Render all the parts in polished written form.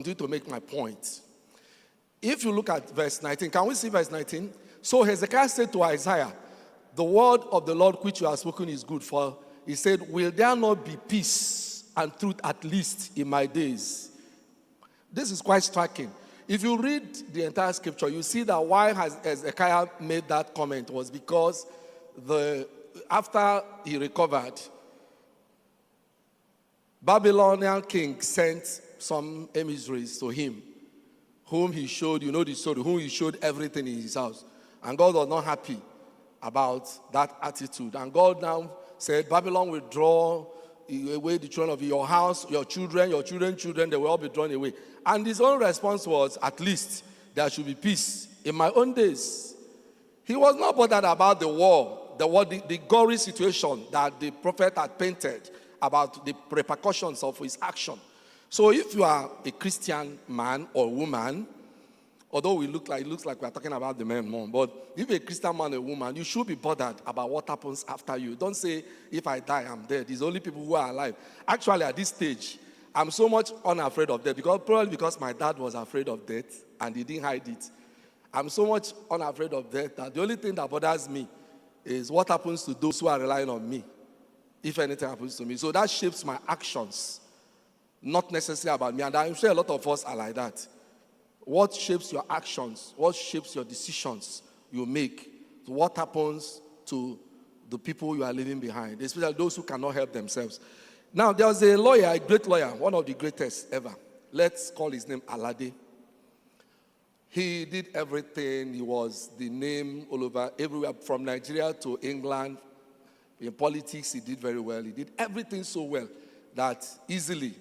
continue to make my point. If you look at verse 19, can we see verse 19? So Hezekiah said to Isaiah, the word of the Lord which you have spoken is good. For he said, will there not be peace and truth at least in my days? This is quite striking. If you read the entire scripture, you see that why Hezekiah made that comment was because after he recovered, Babylonian king sent some emissaries to him, whom he showed, you know the story, whom he showed everything in his house. And God was not happy about that attitude. And God now said, Babylon will draw away the children of your house, your children, they will all be drawn away. And his own response was, at least there should be peace in my own days. He was not bothered about the war, the gory situation that the prophet had painted about the repercussions of his action. So if you are a Christian man or woman, although it looks like we are talking about the men more, but if you're a Christian man or woman, you should be bothered about what happens after you. Don't say, if I die, I'm dead. It's only people who are alive. Actually, at this stage, I'm so much unafraid of death, probably because my dad was afraid of death and he didn't hide it. I'm so much unafraid of death that the only thing that bothers me is what happens to those who are relying on me, if anything happens to me. So that shapes my actions, not necessarily about me. And I'm sure a lot of us are like that. What shapes your actions, what shapes your decisions you make, what happens to the people you are leaving behind, especially those who cannot help themselves. Now, there was a lawyer, a great lawyer, one of the greatest ever. Let's call his name Alade. He did everything. He was the name all over, everywhere, from Nigeria to England. In politics, he did very well. He did everything so well that easily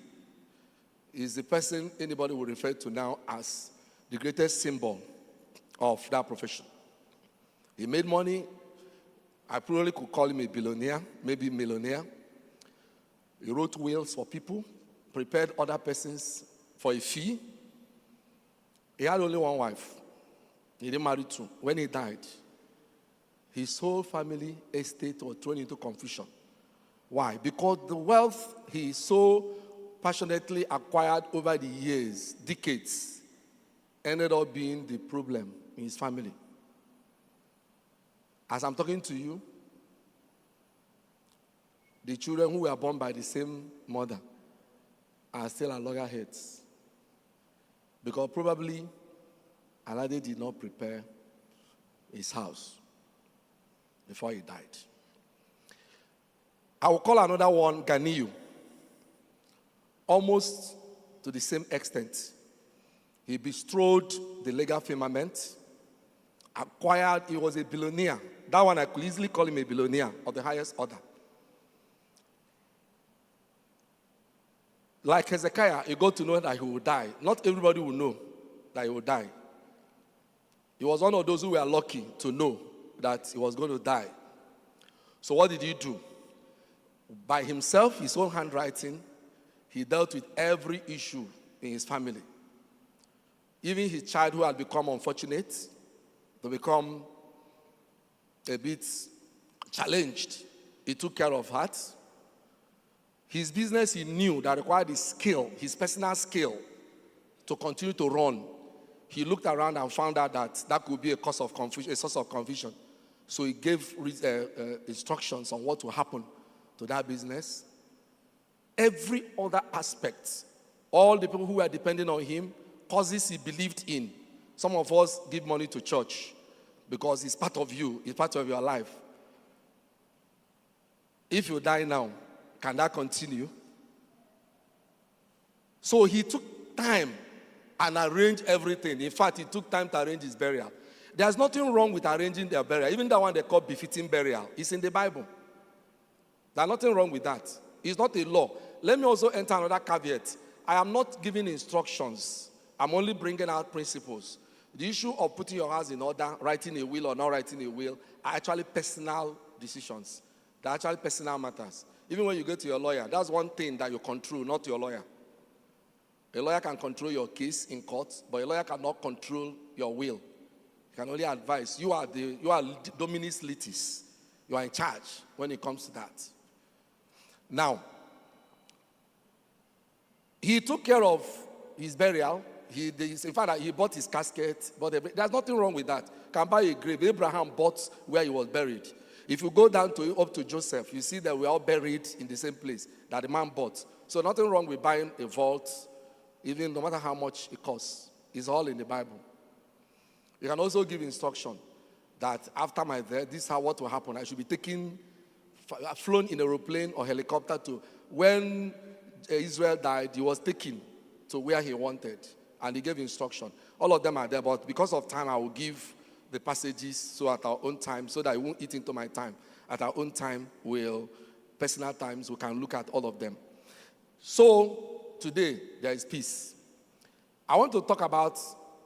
is the person anybody will refer to now as the greatest symbol of that profession. He made money. I probably could call him a billionaire, maybe millionaire. He wrote wills for people, prepared other persons for a fee. He had only one wife. He didn't marry two. When he died, his whole family estate was thrown into confusion. Why? Because the wealth he so passionately acquired over the years, decades, ended up being the problem in his family. As I'm talking to you, the children who were born by the same mother are still at loggerheads. Because probably Alade did not prepare his house before he died. I will call another one Ganiyu. Almost to the same extent. He bestrode the legal firmament, acquired, he was a billionaire. That one I could easily call him a billionaire of the highest order. Like Hezekiah, he got to know that he will die. Not everybody will know that he will die. He was one of those who were lucky to know that he was going to die. So what did he do? By himself, his own handwriting, he dealt with every issue in his family. Even his child who had become unfortunate, to become a bit challenged, he took care of that. His business he knew that required his skill, his personal skill, to continue to run. He looked around and found out that could be a source of confusion. So he gave instructions on what will happen to that business. Every other aspect, all the people who were depending on him, causes he believed in. Some of us give money to church because it's part of you, it's part of your life. If you die now, can that continue? So he took time and arranged everything. In fact, he took time to arrange his burial. There's nothing wrong with arranging their burial. Even that one they call befitting burial. It's in the Bible. There's nothing wrong with that. It's not a law. Let me also enter another caveat. I am not giving instructions. I'm only bringing out principles. The issue of putting your house in order, writing a will or not writing a will, are actually personal decisions. They're actually personal matters. Even when you go to your lawyer, that's one thing that you control, not your lawyer. A lawyer can control your case in court, but a lawyer cannot control your will. He can only advise. You are dominus litis. You are in charge when it comes to that. Now, he took care of his burial. In fact, he bought his casket. But there's nothing wrong with that. Can buy a grave. Abraham bought where he was buried. If you go down up to Joseph, you see that we're all buried in the same place that the man bought. So nothing wrong with buying a vault, even no matter how much it costs. It's all in the Bible. You can also give instruction that after my death, this is what will happen. I should be flown in an aeroplane or helicopter to, when Israel died, he was taken to where he wanted. And he gave instruction. All of them are there, but because of time, I will give the passages so at our own time, so that it won't eat into my time. At our own time, personal times, we can look at all of them. So, today, there is peace. I want to talk about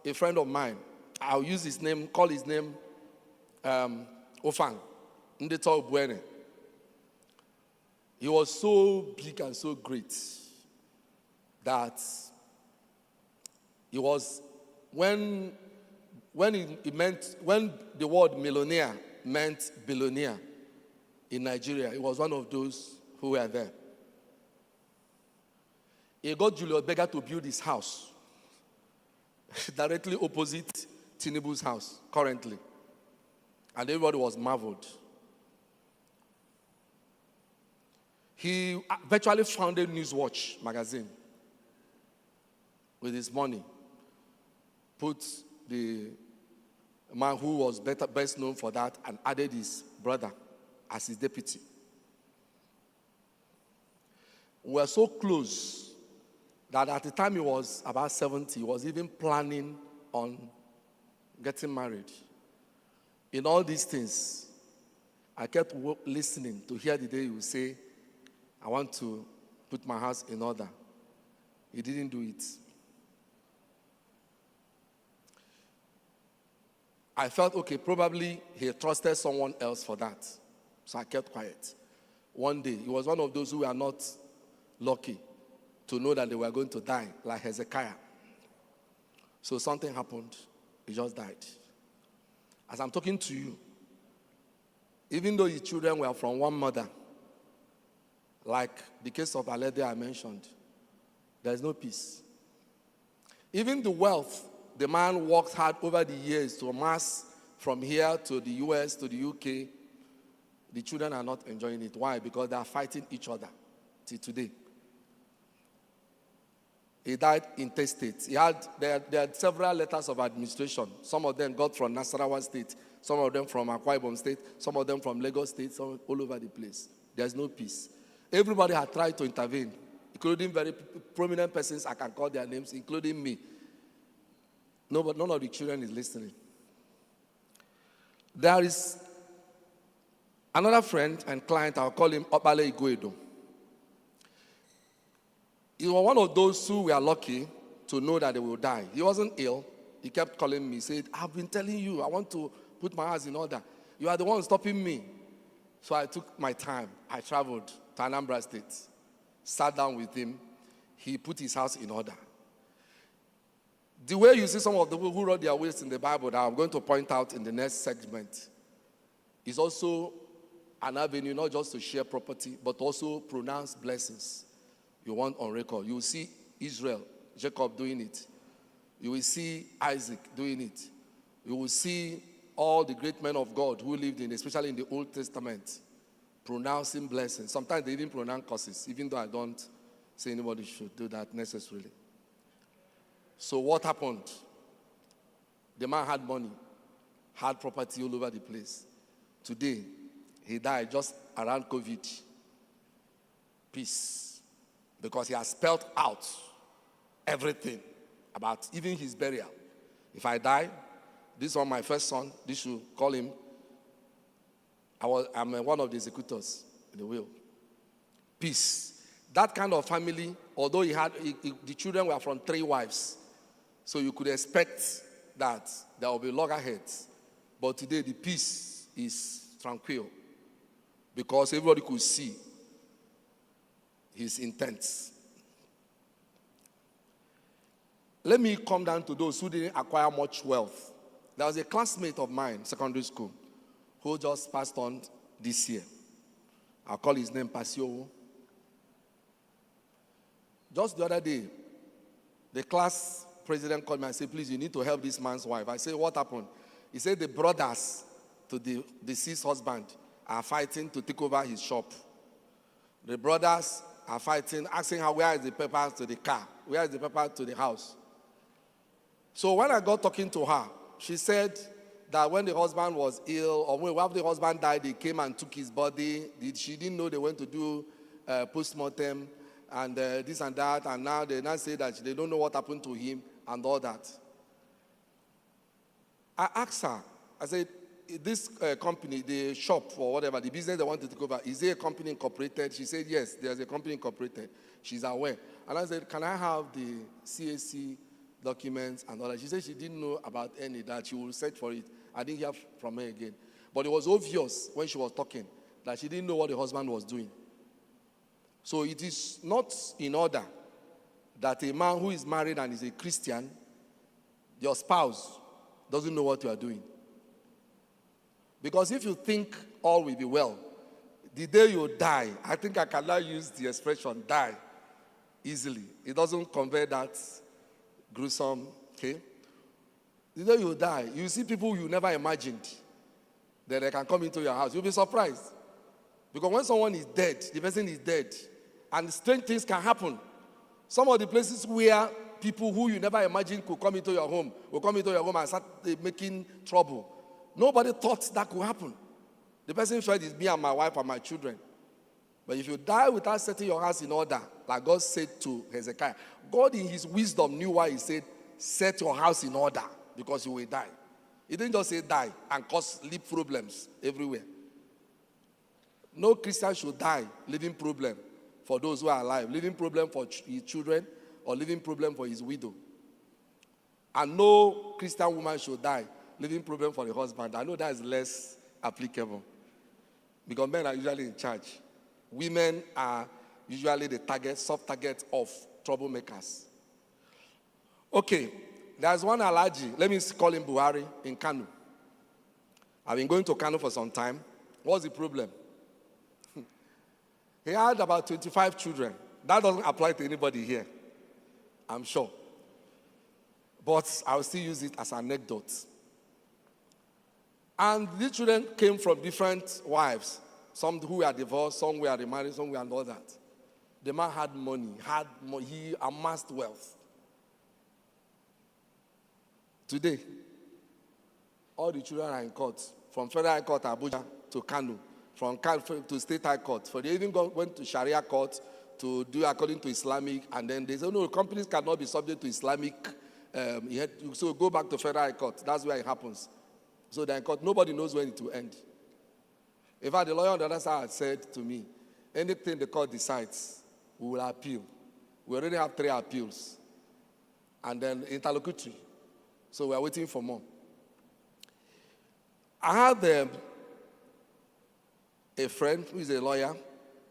a friend of mine. I'll use his name, call his name Ofang, Ndeto Buene. He was so big and so great that he was, when the word millionaire meant billionaire in Nigeria, he was one of those who were there. He got Julius Berger to build his house directly opposite Tinubu's house currently. And everybody was marveled. He virtually founded Newswatch magazine with his money. Put the man who was best known for that and added his brother as his deputy. We were so close that at the time he was about 70, he was even planning on getting married. In all these things, I kept listening to hear the day he would say, I want to put my house in order. He didn't do it. I felt, okay, probably he trusted someone else for that. So I kept quiet. One day, he was one of those who were not lucky to know that they were going to die, like Hezekiah. So something happened. He just died. As I'm talking to you, even though his children were from one mother, like the case of Alede I mentioned, there's no peace. Even the wealth the man worked hard over the years to amass from here to the US, to the UK, the children are not enjoying it. Why? Because they are fighting each other till today. He died intestate. There had several letters of administration. Some of them got from Nasarawa State, some of them from Akwa Ibom State, some of them from Lagos State, some all over the place. There's no peace. Everybody had tried to intervene, including very prominent persons. I can call their names, including me. No, but none of the children is listening. There is another friend and client, I'll call him Obale Igwedo. He was one of those who were lucky to know that they will die. He wasn't ill. He kept calling me. He said, I've been telling you, I want to put my house in order. You are the one stopping me. So I took my time. I traveled to Anambra State, sat down with him. He put his house in order. The way you see some of the people who wrote their wills in the Bible that I'm going to point out in the next segment is also an avenue not just to share property, but also pronounce blessings you want on record. You will see Israel, Jacob doing it. You will see Isaac doing it. You will see all the great men of God who lived especially in the Old Testament, pronouncing blessings. Sometimes they even pronounce curses, even though I don't say anybody should do that necessarily. So what happened? The man had money, had property all over the place. Today, he died just around COVID. Peace. Because he has spelled out everything about even his burial. If I die, this was my first son, this should call him. I'm one of the executors in the will. Peace. That kind of family, although the children were from 3 wives, so you could expect that there will be loggerheads. But today the peace is tranquil because everybody could see his intents. Let me come down to those who didn't acquire much wealth. There was a classmate of mine, secondary school, who just passed on this year. I'll call his name Pasio. Just the other day, The class president called me and said, please, you need to help this man's wife. I said, what happened? He said the brothers to the deceased husband are fighting to take over his shop. The brothers are fighting, asking her, where is the papers to the car? Where is the paper to the house? So when I got talking to her, she said that when the husband was ill, or when after the husband died, they came and took his body. She didn't know they went to do post-mortem and this and that, and now they now say that they don't know what happened to him and all that. I asked her, I said, this company, the shop or whatever, the business they want to take over, is there a company incorporated? She said, yes, there's a company incorporated. She's aware. And I said, can I have the CAC documents and all that? She said she didn't know about any, that she will search for it. I didn't hear from her again. But it was obvious when she was talking that she didn't know what the husband was doing. So it is not in order that a man who is married and is a Christian, your spouse doesn't know what you are doing. Because if you think all will be well, the day you die, I think I cannot use the expression die easily. It doesn't convey that gruesome, okay? The day you die, you see people you never imagined that they can come into your house. You'll be surprised. Because when someone is dead, the person is dead, and strange things can happen. Some of the places where people who you never imagined could come into your home will come into your home and start making trouble. Nobody thought that could happen. The person felt it's me and my wife and my children. But if you die without setting your house in order, like God said to Hezekiah, God in his wisdom knew why he said, set your house in order, because you will die. He didn't just say die and cause leave problems everywhere. No Christian should die leaving problem for those who are alive, leaving problem for his children, or leaving problem for his widow. And no Christian woman should die leaving problem for the husband. I know that is less applicable, because men are usually in charge. Women are usually the target, soft target of troublemakers. Okay, there's one Alhaji, let me call him Buhari, in Kano. I've been going to Kano for some time. What's the problem? He had about 25 children. That doesn't apply to anybody here, I'm sure. But I'll still use it as an anecdote. And these children came from different wives. Some who were divorced, some were remarried, some were and all that. The man had money, he amassed wealth. Today, all the children are in court, from Federal High Court, Abuja, to Kano, from Kano to State High Court. For they even went to Sharia court to do according to Islamic, and then they said, no, companies cannot be subject to Islamic. So go back to Federal High Court. That's where it happens. So they're in court. Nobody knows when it will end. In fact, the lawyer on the other side said to me, anything the court decides, we will appeal. We already have 3 appeals. And then interlocutory. So we are waiting for more. I had a friend who is a lawyer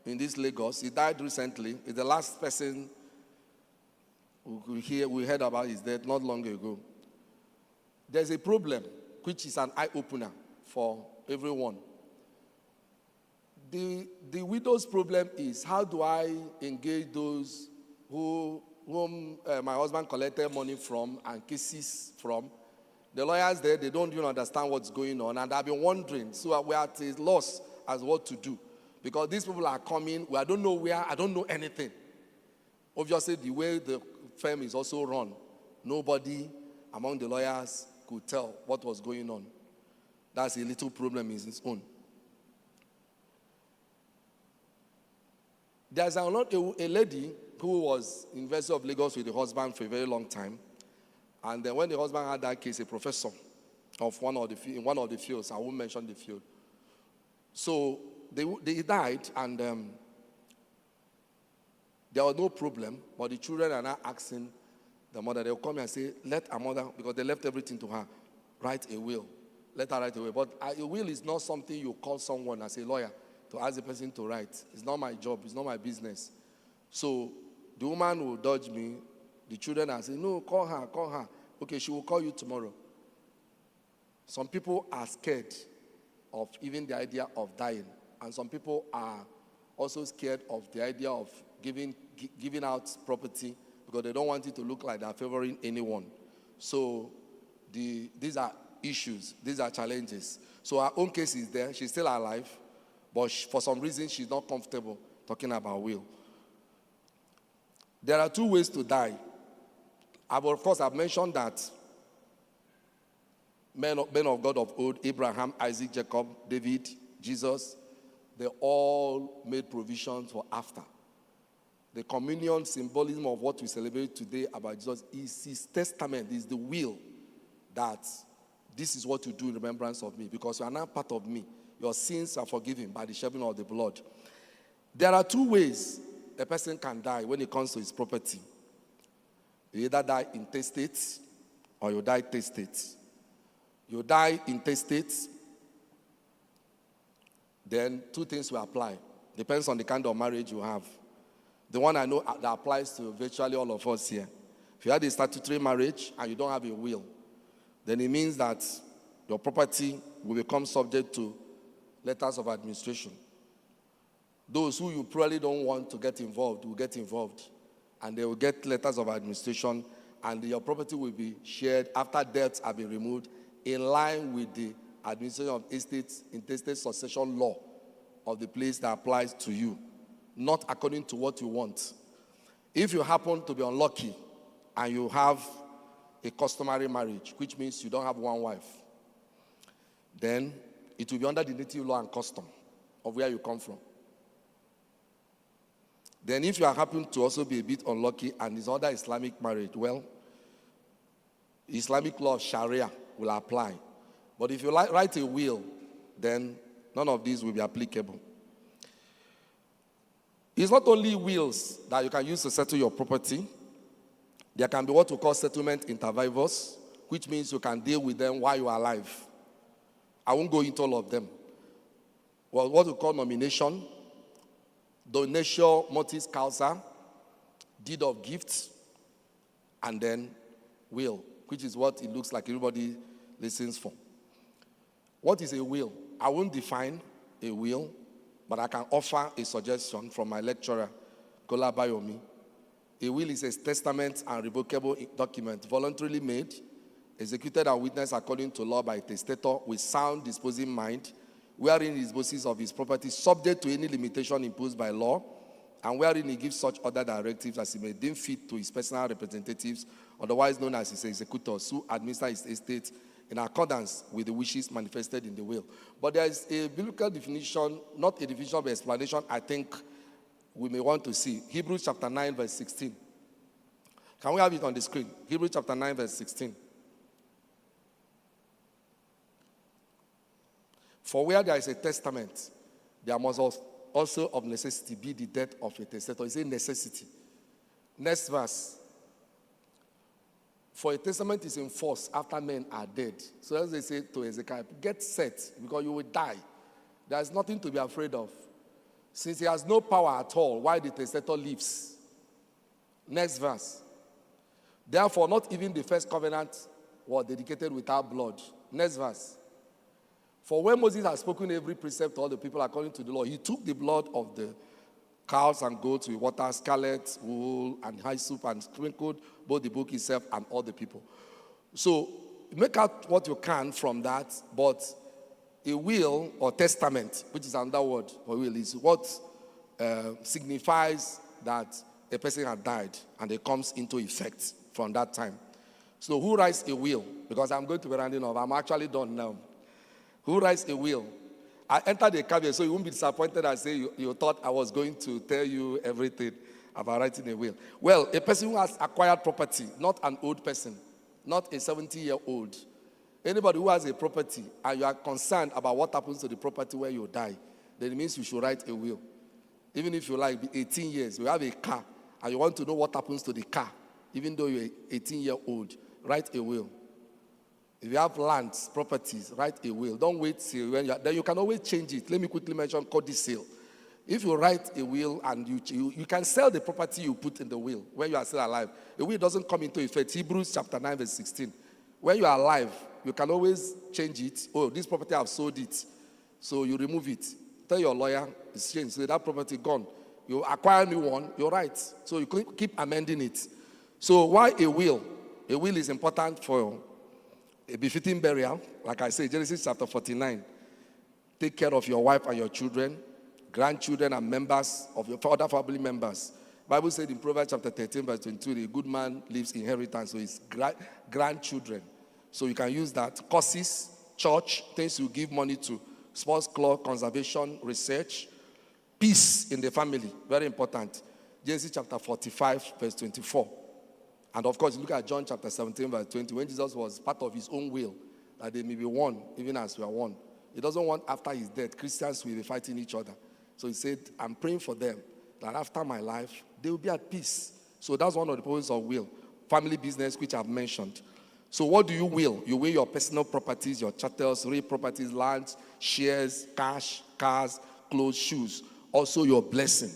in this Lagos. He died recently. He's the last person we heard about his death not long ago. There's a problem, which is an eye-opener for everyone. The widow's problem is, how do I engage those whom my husband collected money from and cases from? The lawyers there, they don't even understand what's going on, and I've been wondering, so we're at a loss as what to do. Because these people are coming, I don't know where, I don't know anything. Obviously, the way the firm is also run, nobody among the lawyers could tell what was going on. That's a little problem in its own. There's a lady who was in University of Lagos with the husband for a very long time. And then when the husband had that case, a professor of in one of the fields, I won't mention the field. So they died, and there was no problem, but the children are now asking the mother. They'll come and say, let our mother, because they left everything to her, write a will. Let her write a will. But a will is not something you call someone as a lawyer to ask the person to write. It's not my job. It's not my business. So the woman will dodge me. The children are saying, no, call her, call her. Okay, she will call you tomorrow. Some people are scared of even the idea of dying. And some people are also scared of the idea of giving out property, because they don't want it to look like they're favoring anyone. So these are issues, these are challenges. So her own case is there. She's still alive, but for some reason she's not comfortable talking about will. There are two ways to die. Of course, I've mentioned that men of God of old, Abraham, Isaac, Jacob, David, Jesus, they all made provisions for after. The communion symbolism of what we celebrate today about Jesus is his testament, is the will that this is what you do in remembrance of me, because you are now part of me. Your sins are forgiven by the shedding of the blood. There are two ways a person can die when it comes to his property. You either die intestate or you die testate. You die intestate, then two things will apply. Depends on the kind of marriage you have. The one I know that applies to virtually all of us here. If you had a statutory marriage and you don't have a will, then it means that your property will become subject to letters of administration. Those who you probably don't want to get involved will get involved, and they will get letters of administration, and your property will be shared after debts have been removed in line with the administration of estates, intestate succession law of the place that applies to you, not according to what you want. If you happen to be unlucky and you have a customary marriage, which means you don't have one wife, then it will be under the native law and custom of where you come from. Then if you are happen to also be a bit unlucky and it's under Islamic marriage, well, Islamic law of Sharia will apply. But if you write a will, then none of these will be applicable. It's not only wills that you can use to settle your property. There can be what we call settlement inter vivos, which means you can deal with them while you are alive. I won't go into all of them. Well, what we call nomination, donatio mortis causa, deed of gifts, and then will, which is what it looks like everybody listens for. What is a will? I won't define a will, but I can offer a suggestion from my lecturer, Kola Bayomi. A will is a testament and revocable document voluntarily made, executed and witnessed according to law by a testator with sound disposing mind, wherein he disposes of his property subject to any limitation imposed by law, and wherein he gives such other directives as he may deem fit to his personal representatives, otherwise known as his executors, who administer his estate in accordance with the wishes manifested in the will. But there is a biblical definition, not a definition of explanation, I think we may want to see. Hebrews chapter 9, verse 16. Can we have it on the screen? Hebrews chapter 9, verse 16. For where there is a testament, there must also of necessity be the death of a testator. It's a necessity. Next verse. For a testament is in force after men are dead. So as they say to Hezekiah, get set because you will die. There is nothing to be afraid of. Since he has no power at all, why the testator lives? Next verse. Therefore, not even the first covenant was dedicated without blood. Next verse. For when Moses had spoken every precept to all the people according to the law, he took the blood of the cows and goats with water, scarlet, wool, and hyssop, and sprinkled both the book itself and all the people. So make out what you can from that, but a will or testament, which is another word for will, is what signifies that a person had died and it comes into effect from that time. So who writes a will? Because I'm going to be rounding off. I'm actually done now. Who writes a will? I entered the caveat, so you won't be disappointed I say you thought I was going to tell you everything about writing a will. Well, a person who has acquired property, not an old person, not a 70-year-old. Anybody who has a property and you are concerned about what happens to the property where you die, then it means you should write a will. Even if you like be 18 years, you have a car and you want to know what happens to the car, even though you're 18-year-old, write a will. If you have lands, properties, write a will. Don't wait till when then you can always change it. Let me quickly mention codicil. If you write a will and you can sell the property you put in the will when you are still alive. The will doesn't come into effect. Hebrews chapter 9 verse 16. When you are alive, you can always change it. Oh, this property I've sold it. So you remove it. Tell your lawyer it's changed. So that property gone. You acquire a new one, you're right. So you keep amending it. So why a will? A will is important for a befitting burial. Like I say, Genesis chapter 49. Take care of your wife and your children, grandchildren and members of your other family members. Bible said in Proverbs chapter 13 verse 22, a good man leaves inheritance to his grandchildren. So you can use that. Courses, church, things you give money to, sports club, conservation, research, peace in the family, very important. Genesis chapter 45 verse 24. And of course, you look at John chapter 17 verse 20, when Jesus was part of his own will, that they may be one, even as we are one. He doesn't want after his death, Christians will be fighting each other. So he said, I'm praying for them, that after my life, they will be at peace. So that's one of the purposes of will. Family business, which I've mentioned. So what do you will? You will your personal properties, your chattels, real properties, lands, shares, cash, cars, clothes, shoes. Also your blessing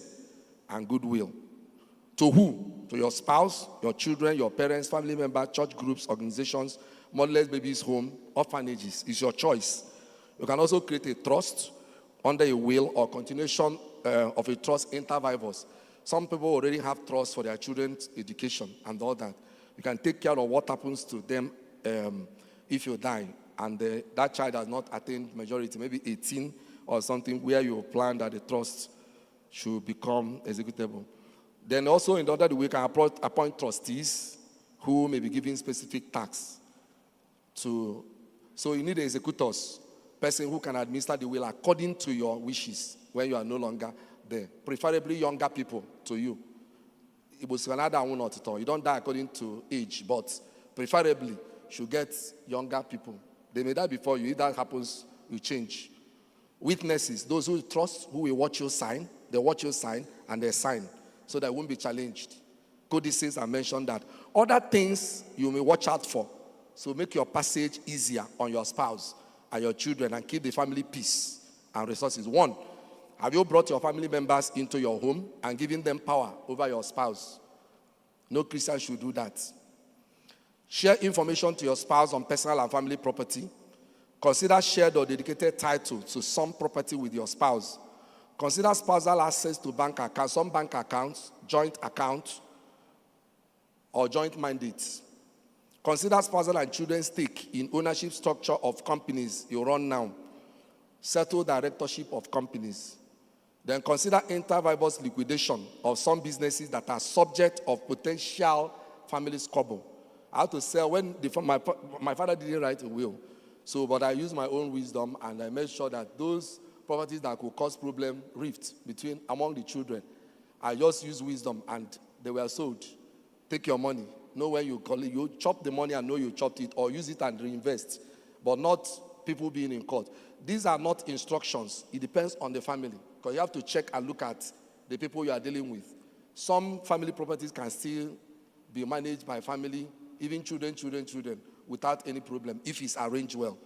and goodwill. To who? To your spouse, your children, your parents, family members, church groups, organizations, motherless babies' home, orphanages. It's your choice. You can also create a trust under a will or continuation of a trust intervivors. Some people already have trust for their children's education and all that. You can take care of what happens to them if you die and that child has not attained majority, maybe 18 or something, where you plan that the trust should become executable. Then also in order that we can appoint trustees who may be given specific tasks to. So you need executors, person who can administer the will according to your wishes when you are no longer there. Preferably younger people to you. You don't die according to age, but preferably should get younger people. They may die before you. If that happens, you change. Witnesses, those who trust, who will watch you sign, they watch you sign and they sign so that it won't be challenged. Codices are mentioned that. Other things you may watch out for. So make your passage easier on your spouse and your children and keep the family peace and resources. 1, have you brought your family members into your home and given them power over your spouse? No Christian should do that. Share information to your spouse on personal and family property. Consider shared or dedicated title to some property with your spouse. Consider spousal access to bank accounts, some bank accounts, joint accounts, or joint mandates. Consider spousal and children's stake in ownership structure of companies you run now. Settle directorship of companies. Then consider intervivors liquidation of some businesses that are subject of potential family squabble. I had to sell when my father didn't write a will. So, but I used my own wisdom and I made sure that those properties that could cause problem, rift among the children, I just used wisdom and they were sold. Take your money. Know when you call it. You chop the money and know you chopped it, or use it and reinvest. But not people being in court. These are not instructions. It depends on the family. Because you have to check and look at the people you are dealing with. Some family properties can still be managed by family, even children, without any problem, if it's arranged well.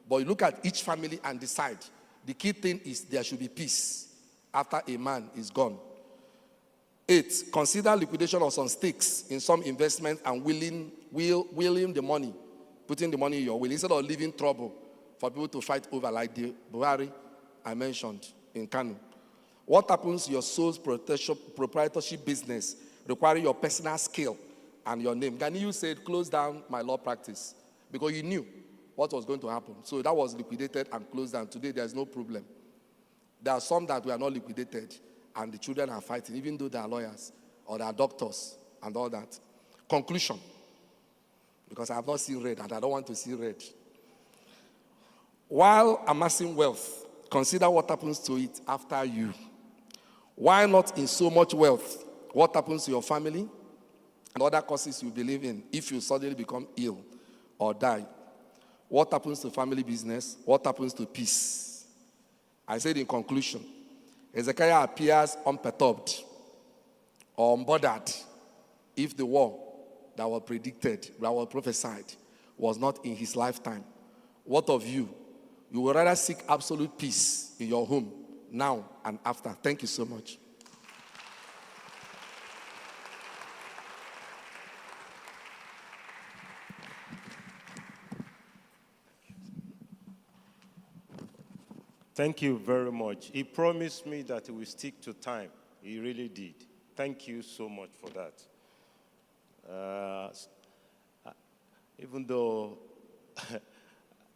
But you look at each family and decide. The key thing is there should be peace after a man is gone. 8, consider liquidation of some stakes in some investment and willing the money, putting the money in your will, instead of leaving trouble for people to fight over, like the Buhari I mentioned in Kano. What happens to your soul's proprietorship business requiring your personal skill and your name? Ganiyu said, close down my law practice because he knew what was going to happen. So that was liquidated and closed down. Today, there's no problem. There are some that were not liquidated, and the children are fighting, even though they are lawyers or they are doctors and all that. Conclusion, because I have not seen red and I don't want to see red. While amassing wealth, consider what happens to it after you. Why not in so much wealth? What happens to your family and other causes you believe in if you suddenly become ill or die? What happens to family business? What happens to peace? I said in conclusion, Hezekiah appears unperturbed or unbothered if the war that was predicted, that was prophesied, was not in his lifetime. What of you? You will rather seek absolute peace in your home now and after. Thank you so much. Thank you very much. He promised me that he will stick to time. He really did. Thank you so much for that. Even though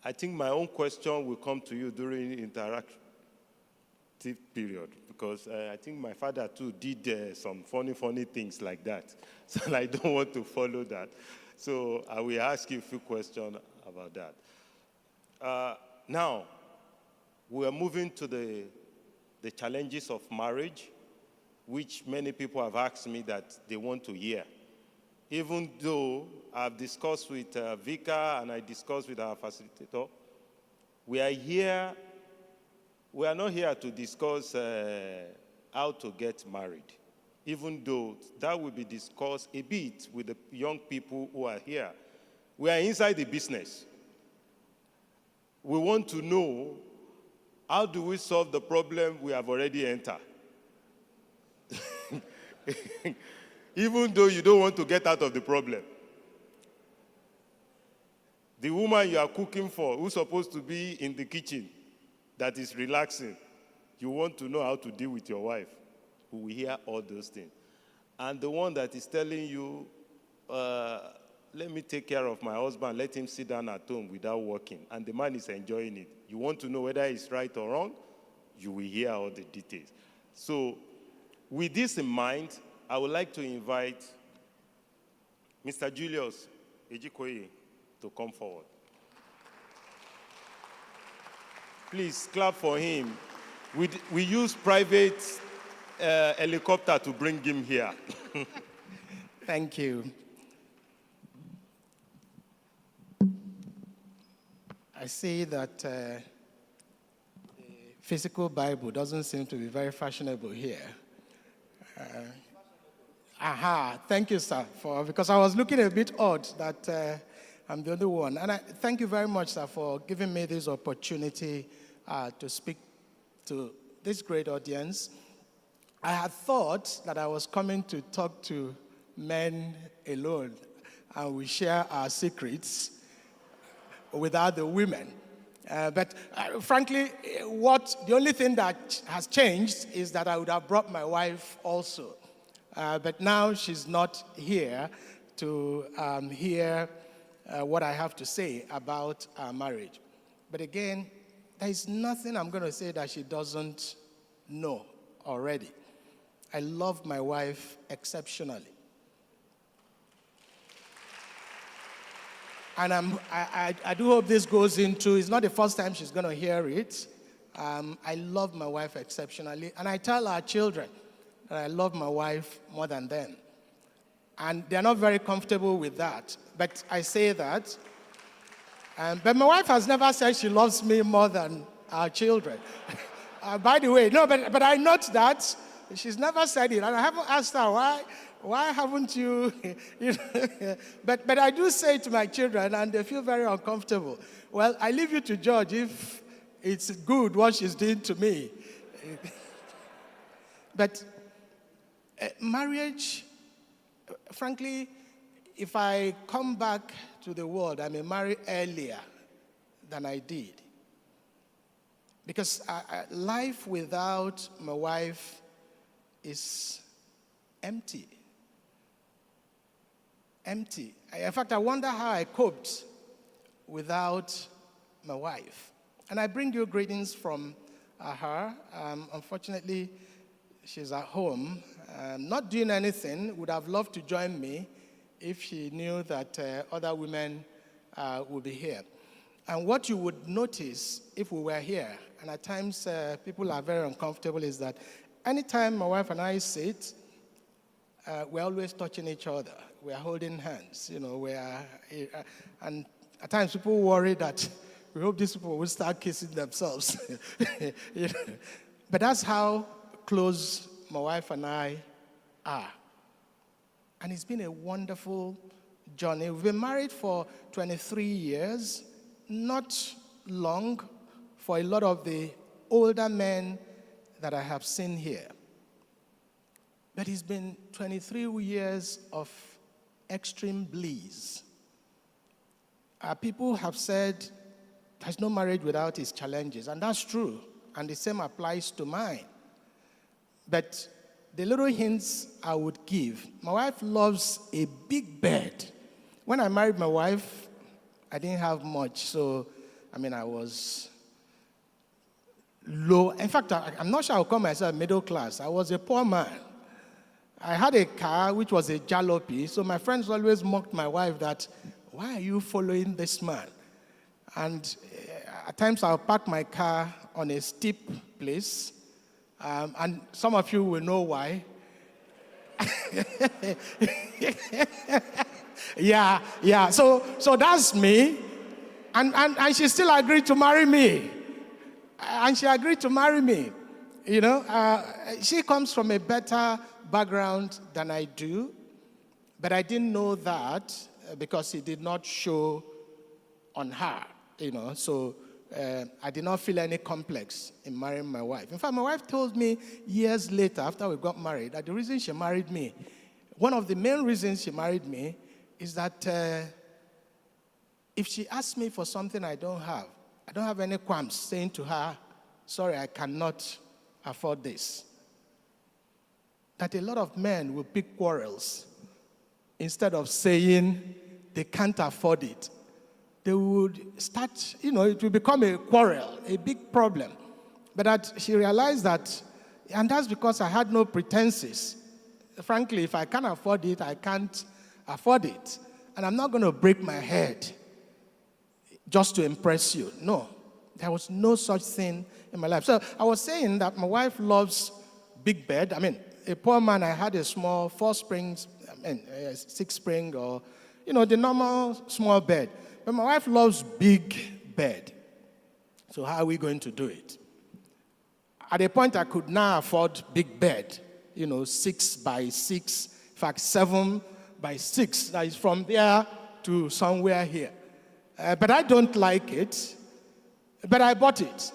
I think my own question will come to you during interactive period, because I think my father too did some funny things like that. So I don't want to follow that. So I will ask you a few questions about that. Now, we are moving to the challenges of marriage, which many people have asked me that they want to hear. Even though I've discussed with Vicar and I discussed with our facilitator, we are not here to discuss how to get married, even though that will be discussed a bit with the young people who are here. We are inside the business. We want to know, how do we solve the problem we have already entered? Even though you don't want to get out of the problem. The woman you are cooking for, who's supposed to be in the kitchen, that is relaxing, you want to know how to deal with your wife. We will hear all those things. And the one that is telling you, let me take care of my husband, let him sit down at home without working, and the man is enjoying it. You want to know whether it's right or wrong, you will hear all the details. So, with this in mind, I would like to invite Mr. Julius Ejikoye to come forward. Please clap for him. We use private helicopter to bring him here. Thank you. I see that the physical Bible doesn't seem to be very fashionable here. Thank you, sir, because I was looking a bit odd that I'm the only one. And thank you very much, sir, for giving me this opportunity to speak to this great audience. I had thought that I was coming to talk to men alone, and we share our secrets without the women. But frankly, the only thing that has changed is that I would have brought my wife also. But now she's not here to hear what I have to say about our marriage. But again, there is nothing I'm going to say that she doesn't know already. I love my wife exceptionally. And I do hope this goes into, it's not the first time she's going to hear it. I love my wife exceptionally. And I tell our children that I love my wife more than them. And they're not very comfortable with that. But I say that. But my wife has never said she loves me more than our children. By the way, no, but I note that she's never said it. And I haven't asked her why haven't you, but I do say to my children, and they feel very uncomfortable. Well, I leave you to judge if it's good what she's doing to me. But marriage, frankly, if I come back to the world, I may marry earlier than I did. Because life without my wife is empty. Empty. In fact, I wonder how I coped without my wife. And I bring you greetings from her. Unfortunately, she's at home, not doing anything. Would have loved to join me if she knew that other women would be here. And what you would notice if we were here, and at times people are very uncomfortable, is that anytime my wife and I sit, we're always touching each other. We're holding hands, and at times people worry that we hope these people will start kissing themselves. But that's how close my wife and I are. And it's been a wonderful journey. We've been married for 23 years, not long for a lot of the older men that I have seen here. But it's been 23 years of extreme bliss. People have said there's no marriage without its challenges, and that's true, and the same applies to mine. But the little hints I would give. My wife loves a big bed. When I married my wife, I didn't have much. So, I was low. In fact, I'm not sure I'll call myself middle class. I was a poor man. I had a car which was a jalopy. So my friends always mocked my wife that, why are you following this man? And at times I'll park my car on a steep place. And some of you will know why. Yeah. So that's me. And she still agreed to marry me. And she agreed to marry me. She comes from a better background than I do. But I didn't know that because it did not show on her, So I did not feel any complex in marrying my wife. In fact, my wife told me years later, after we got married, that the reason she married me, one of the main reasons she married me is that if she asks me for something I don't have any qualms saying to her, sorry, I cannot afford this. That a lot of men will pick quarrels instead of saying they can't afford it. They would start, it will become a quarrel, a big problem. But that she realized that, and that's because I had no pretenses. Frankly, if I can't afford it, I can't afford it. And I'm not going to break my head just to impress you. No, there was no such thing in my life. So I was saying that my wife loves big bed. A poor man, I had a small 4 springs, 6 spring, or, the normal small bed. But my wife loves big bed. So how are we going to do it? At a point, I could now afford big bed, 6 by 6, in fact, 7 by 6. That is from there to somewhere here. But I don't like it. But I bought it.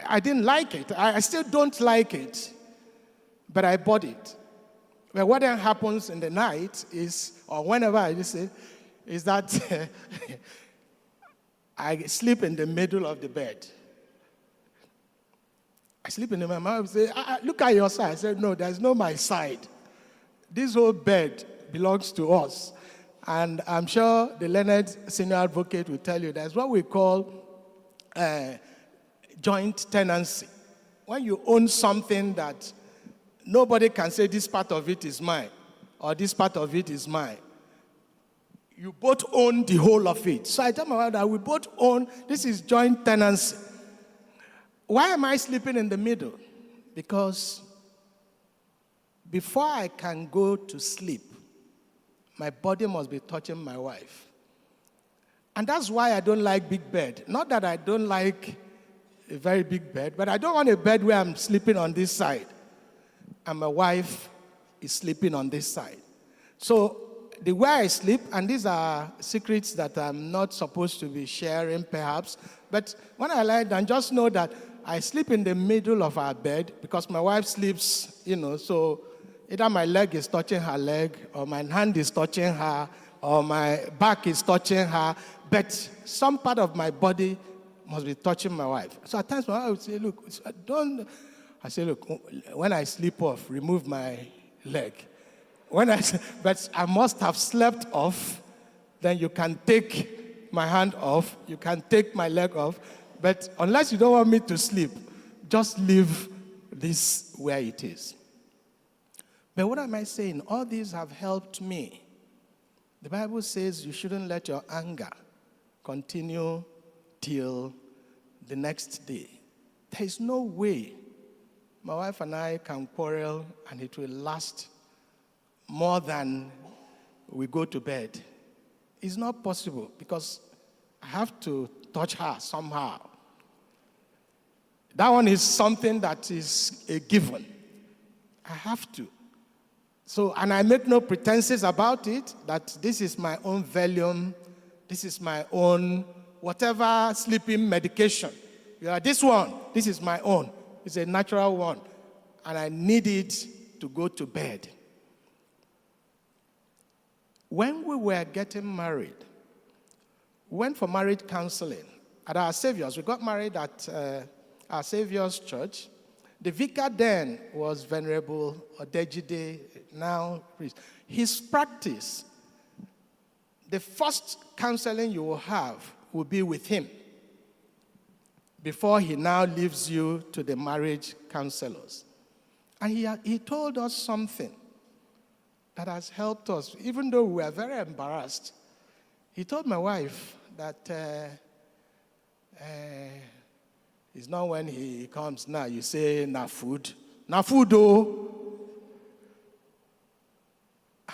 I didn't like it. I still don't like it. But I bought it. But what then happens in the night is, or whenever I just say, is that I sleep in the middle of the bed. I sleep in the middle. My wife says, look at your side. I said, no, there's no my side. This whole bed belongs to us. And I'm sure the learned senior advocate will tell you that's what we call joint tenancy. When you own something that nobody can say this part of it is mine or this part of it is mine. You both own the whole of it. So I tell my wife that we both own, this is joint tenancy. Why am I sleeping in the middle? Because before I can go to sleep, my body must be touching my wife. And that's why I don't like big bed. Not that I don't like a very big bed, but I don't want a bed where I'm sleeping on this side and my wife is sleeping on this side. So the way I sleep, and these are secrets that I'm not supposed to be sharing perhaps, but when I lie down, just know that I sleep in the middle of our bed because my wife sleeps, so either my leg is touching her leg, or my hand is touching her, or my back is touching her, but some part of my body must be touching my wife. So at times my wife would say, look, I say, look, when I sleep off, remove my leg. But I must have slept off, then you can take my hand off, you can take my leg off, but unless you don't want me to sleep, just leave this where it is. But what am I saying? All these have helped me. The Bible says you shouldn't let your anger continue till the next day. There is no way my wife and I can quarrel and it will last more than we go to bed. It's not possible because I have to touch her somehow. That one is something that is a given. I have to. So, and I make no pretenses about it, that this is my own Valium, this is my own whatever sleeping medication. This one, this is my own. It's a natural one. And I need it to go to bed. When we were getting married, we went for marriage counseling at our Savior's. We got married at our Savior's church. The vicar then was Venerable Odejide, now priest. His practice, the first counseling you will have will be with him before he now leaves you to the marriage counselors. And he told us something that has helped us, even though we were very embarrassed. He told my wife that it's not when he comes now, you say, na food. Na food, oh.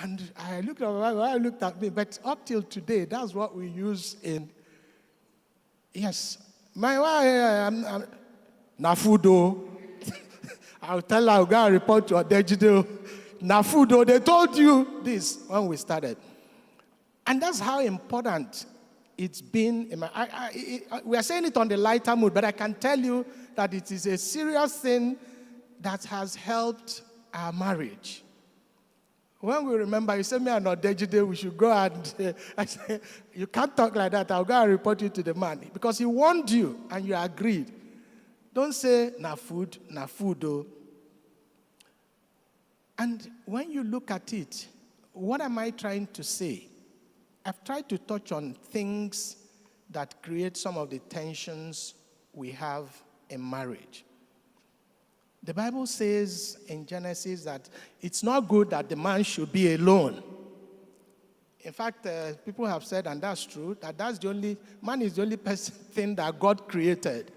And I looked at my wife, I looked at me, but up till today, that's what we use in, yes. My wife, na food, oh. I'll tell her, I'll go and report to Odejide. Na food, oh. They told you this when we started. And that's how important it's been. We are saying it on the lighter mood, but I can tell you that it is a serious thing that has helped our marriage. When we remember, you say, me and Odejide, we should go and, I say, you can't talk like that. I'll go and report you to the man. Because he warned you and you agreed. Don't say, na food, oh. And when you look at it, what am I trying to say? I've tried to touch on things that create some of the tensions we have in marriage. The Bible says in Genesis that it's not good that the man should be alone. In fact, people have said, and that's true, that man is the only thing that God created.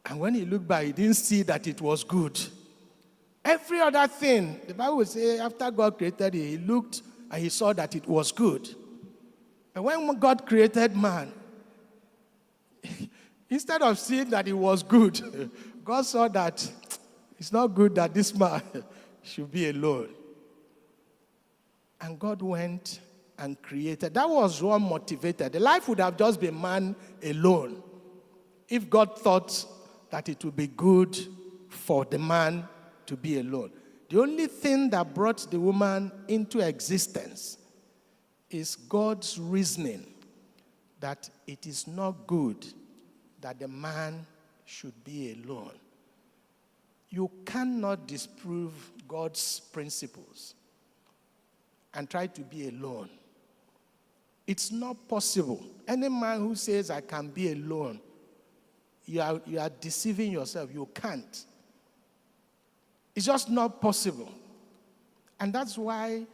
And when he looked back, he didn't see that it was good. Every other thing, the Bible will say, after God created it, he looked and he saw that it was good. And when God created man, instead of seeing that it was good, God saw that it's not good that this man should be alone. And God went and created. That was what motivated. The life would have just been man alone if God thought that it would be good for the man to be alone. The only thing that brought the woman into existence is God's reasoning that it is not good that the man should be alone. You cannot disprove God's principles and try to be alone. It's not possible. Any man who says, I can be alone, you are deceiving yourself. You can't. It's just not possible. And that's why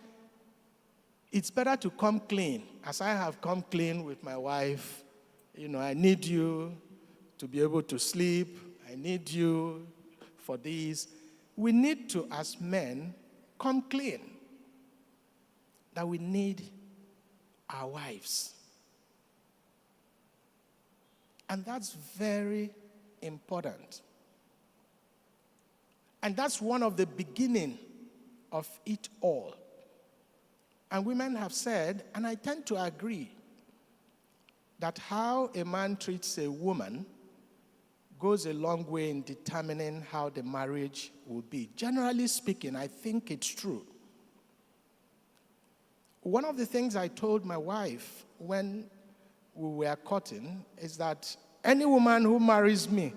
it's better to come clean. As I have come clean with my wife, I need you to be able to sleep. I need you for this. We need to, as men, come clean. That we need our wives. And that's very important. And that's one of the beginning of it all. And women have said, and I tend to agree, that how a man treats a woman goes a long way in determining how the marriage will be. Generally speaking, I think it's true. One of the things I told my wife when we were courting is that any woman who marries me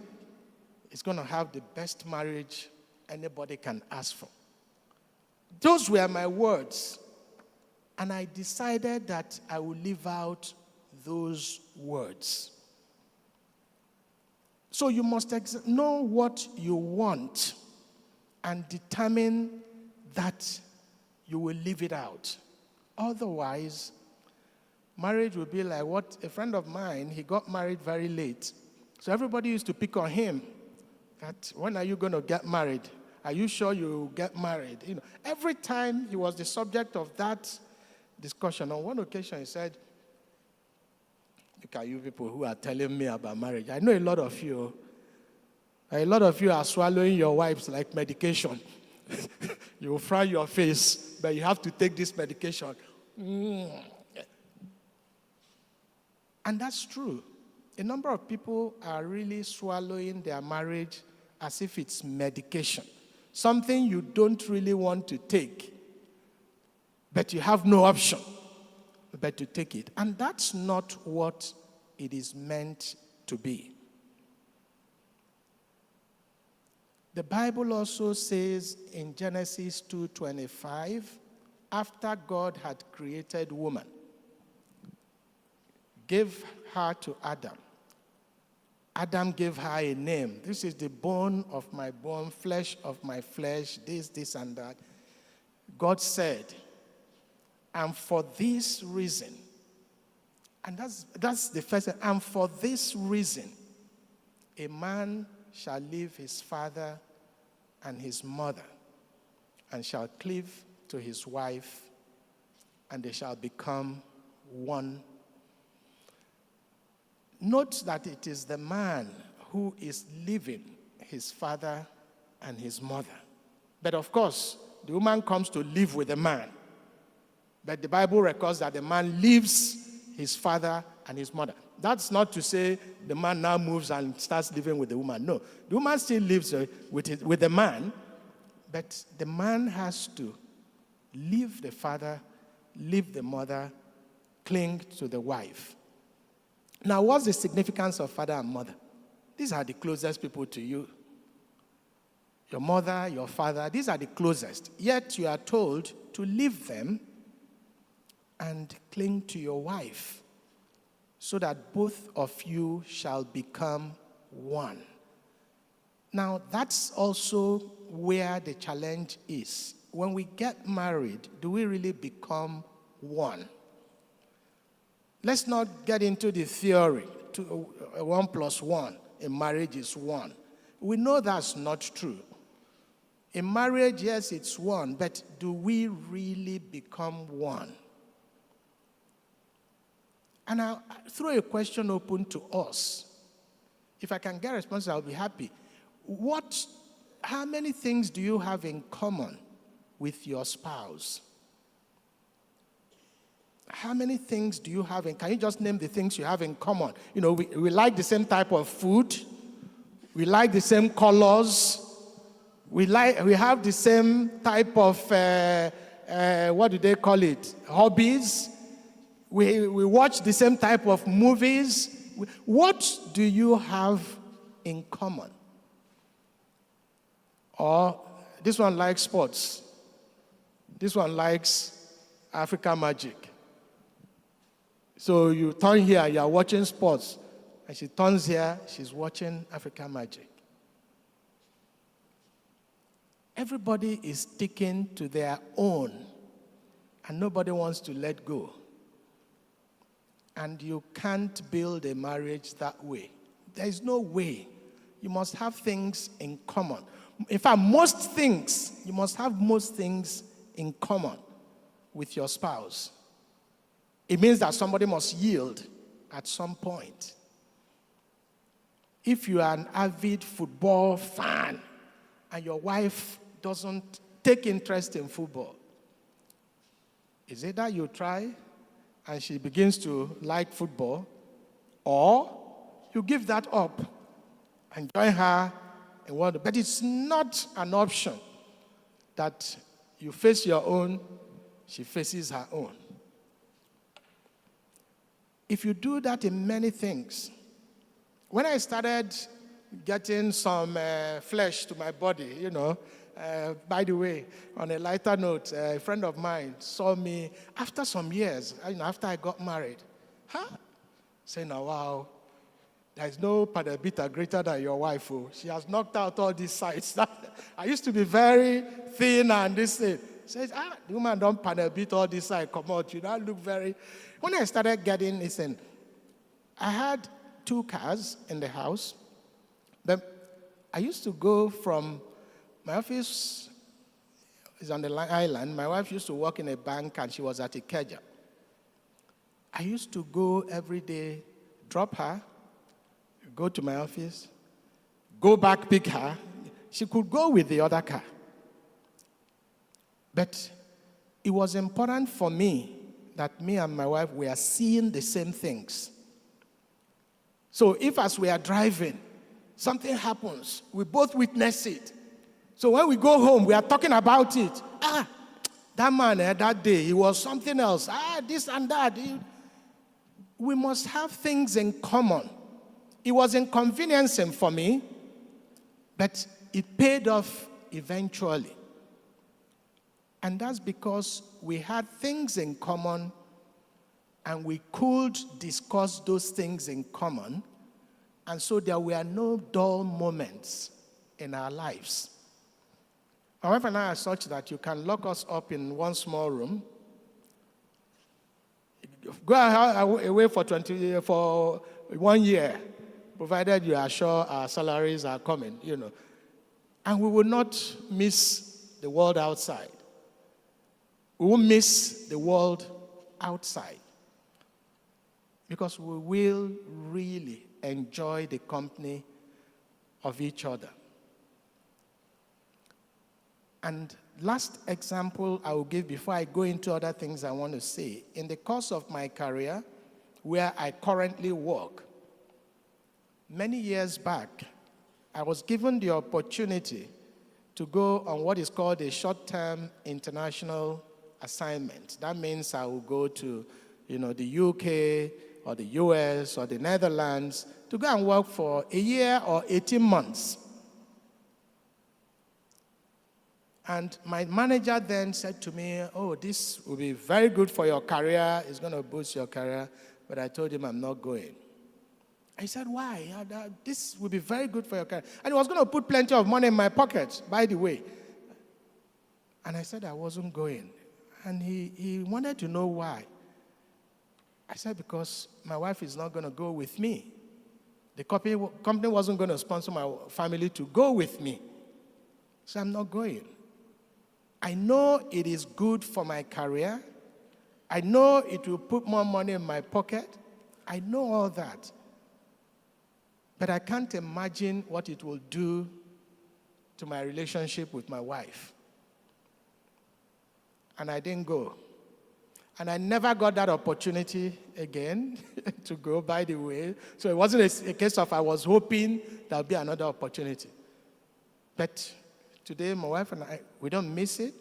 is going to have the best marriage anybody can ask for. Those were my words. And I decided that I would live out those words. So you must know what you want and determine that you will live it out. Otherwise, marriage will be like what a friend of mine, he got married very late. So everybody used to pick on him that, when are you going to get married? Are you sure you'll get married? Every time he was the subject of that discussion. On one occasion, he said, look at you people who are telling me about marriage. I know a lot of you are swallowing your wives like medication. You will fry your face, but you have to take this medication. And that's true. A number of people are really swallowing their marriage as if it's medication. Something you don't really want to take, but you have no option but to take it. And that's not what it is meant to be. The Bible also says in Genesis 2:25, after God had created woman, gave her to Adam. Adam gave her a name. This is the bone of my bone, flesh of my flesh, this, and that. God said, and for this reason, and that's the first thing, and for this reason, a man shall leave his father and his mother, and shall cleave to his wife, and they shall become one. Note that it is the man who is leaving his father and his mother. But of course, the woman comes to live with the man. But the Bible records that the man leaves his father and his mother. That's not to say the man now moves and starts living with the woman. No, the woman still lives with the man, but the man has to leave the father, leave the mother, cling to the wife. Now, what's the significance of father and mother? These are the closest people to you. Your mother, your father, these are the closest. Yet you are told to leave them and cling to your wife so that both of you shall become one. Now, that's also where the challenge is. When we get married, do we really become one? Let's not get into the theory, 1 + 1 in marriage is 1. We know that's not true. In marriage, yes, it's 1, but do we really become one? And I'll throw a question open to us. If I can get a response, I'll be happy. How many things do you have in common with your spouse? How many things do you have can you just name the things you have in common? You know, we like the same type of food. We like the same colors. We have the same type of, what do they call it? Hobbies. We watch the same type of movies. What do you have in common? Or this one likes sports. This one likes African magic. So you turn here, you are watching sports. And she turns here, she's watching African magic. Everybody is sticking to their own, and nobody wants to let go. And you can't build a marriage that way. There is no way. You must have things in common. In fact, you must have most things in common with your spouse. It means that somebody must yield at some point. If you are an avid football fan and your wife doesn't take interest in football, is it that you try and she begins to like football, or you give that up and join her in one? But it's not an option that you face your own, she faces her own. If you do that in many things, when I started getting some flesh to my body, by the way, on a lighter note, a friend of mine saw me after some years, after I got married. Saying, "Now, wow, there is no panabita greater than your wife. Oh. She has knocked out all these sides." I used to be very thin and this thing. Says, the woman don't panabit all this side, come out. You don't look very... When I started getting, listen, I had 2 cars in the house. But I used to go from... My office is on the island. My wife used to work in a bank, and she was at Ikeja. I used to go every day, drop her, go to my office, go back, pick her. She could go with the other car. But it was important for me that me and my wife were seeing the same things. So if as we are driving, something happens, we both witness it. So when we go home, we are talking about it. That man that day, he was something else. This and that. We must have things in common. It was inconveniencing for me, but it paid off eventually. And that's because we had things in common and we could discuss those things in common. And so there were no dull moments in our lives. My wife and I are such that you can lock us up in one small room, go away for 1 year, provided you are sure our salaries are coming, And we will not miss the world outside. We won't miss the world outside. Because we will really enjoy the company of each other. And last example I will give before I go into other things I want to say. In the course of my career, where I currently work, many years back, I was given the opportunity to go on what is called a short-term international assignment. That means I will go to, the UK or the US or the Netherlands to go and work for a year or 18 months. And my manager then said to me, oh, this will be very good for your career. It's going to boost your career. But I told him I'm not going. I said, why? This will be very good for your career. And he was going to put plenty of money in my pocket, by the way. And I said I wasn't going. And he wanted to know why. I said, because my wife is not going to go with me. The company wasn't going to sponsor my family to go with me. So I'm not going. I know it is good for my career. I know it will put more money in my pocket. I know all that. But I can't imagine what it will do to my relationship with my wife. And I didn't go. And I never got that opportunity again to go, by the way. So it wasn't a case of I was hoping there'll be another opportunity. But today, my wife and I, we don't miss it.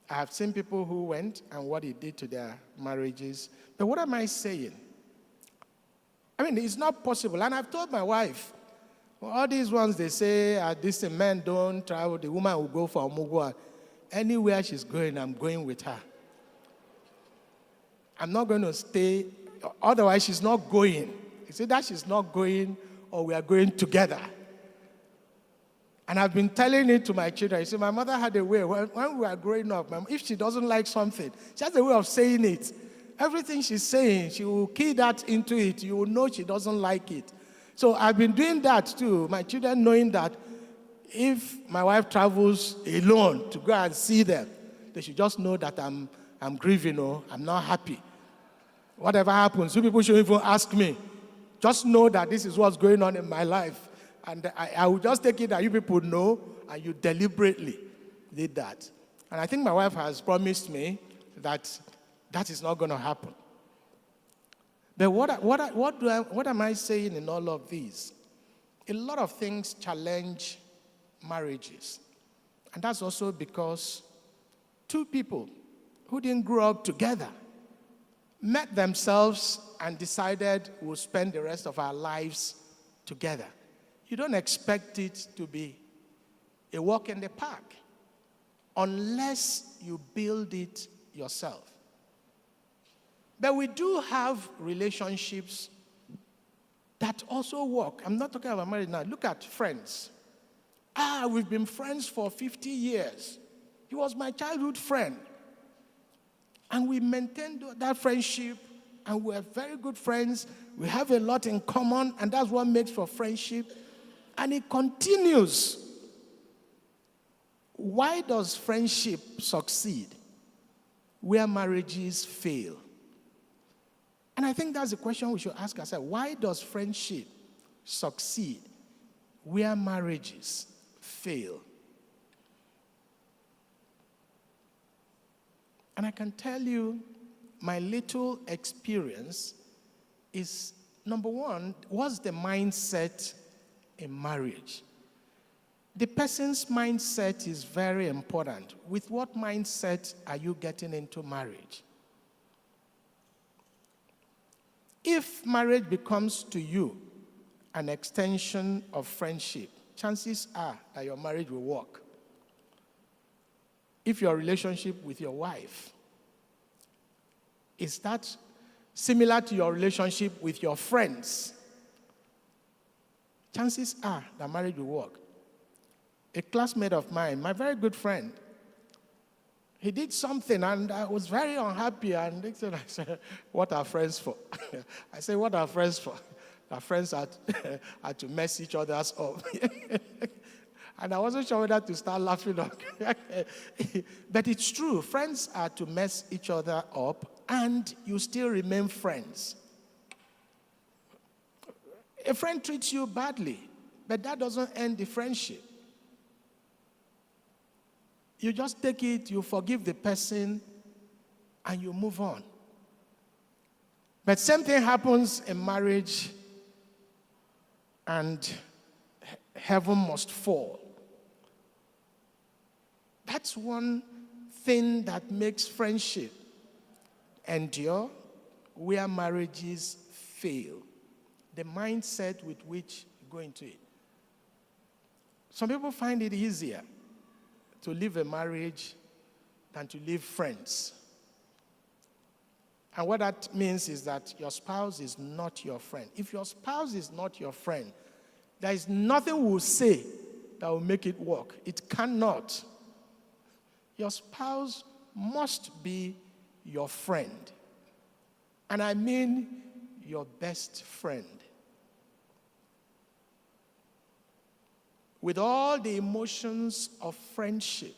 I have seen people who went and what it did to their marriages. But what am I saying? I mean, it's not possible. And I've told my wife, all these ones they say, these men don't travel, the woman will go for Omugwa. Anywhere she's going, I'm going with her. I'm not going to stay, otherwise she's not going. It's either she's not going or we are going together. And I've been telling it to my children. You see, my mother had a way, when we were growing up, if she doesn't like something, she has a way of saying it. Everything she's saying, she will key that into it. You will know she doesn't like it. So I've been doing that too. My children knowing that if my wife travels alone to go and see them, they should just know that I'm grieving or I'm not happy. Whatever happens, you people should even ask me. Just know that this is what's going on in my life. And I will just take it that you people know and you deliberately did that. And I think my wife has promised me that that is not going to happen. But what am I saying in all of these? A lot of things challenge marriages. And that's also because two people who didn't grow up together met themselves and decided we'll spend the rest of our lives together. You don't expect it to be a walk in the park unless you build it yourself. But we do have relationships that also work. I'm not talking about marriage now. Look at friends. We've been friends for 50 years. He was my childhood friend. And we maintained that friendship, and we're very good friends. We have a lot in common, and that's what makes for friendship. And it continues. Why does friendship succeed where marriages fail? And I think that's the question we should ask ourselves. Why does friendship succeed where marriages fail? And I can tell you my little experience is, number one, what's the mindset in marriage? The person's mindset is very important. With what mindset are you getting into marriage? If marriage becomes to you an extension of friendship, chances are that your marriage will work. If your relationship with your wife is that similar to your relationship with your friends, chances are that marriage will work. A classmate of mine, my very good friend, he did something and I was very unhappy, and I said, what are friends for? I said, what are friends for? Our friends are to mess each other up. And I wasn't sure whether to start laughing or but it's true. Friends are to mess each other up, and you still remain friends. A friend treats you badly, but that doesn't end the friendship. You just take it, you forgive the person, and you move on. But same thing happens in marriage, and heaven must fall. That's one thing that makes friendship endure where marriages fail. The mindset with which you go into it. Some people find it easier to live a marriage than to live friends. And what that means is that your spouse is not your friend. If your spouse is not your friend, there is nothing we'll say that will make it work. It cannot. Your spouse must be your friend. And I mean your best friend. With all the emotions of friendship,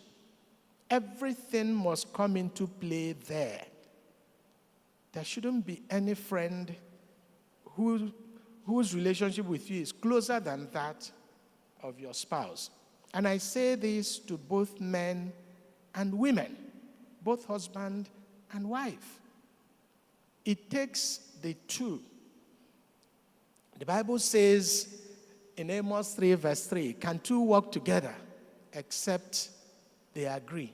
everything must come into play there. There shouldn't be any friend whose relationship with you is closer than that of your spouse. And I say this to both men and women, both husband and wife. It takes the two. The Bible says in Amos 3 verse 3, can two walk together except they agree?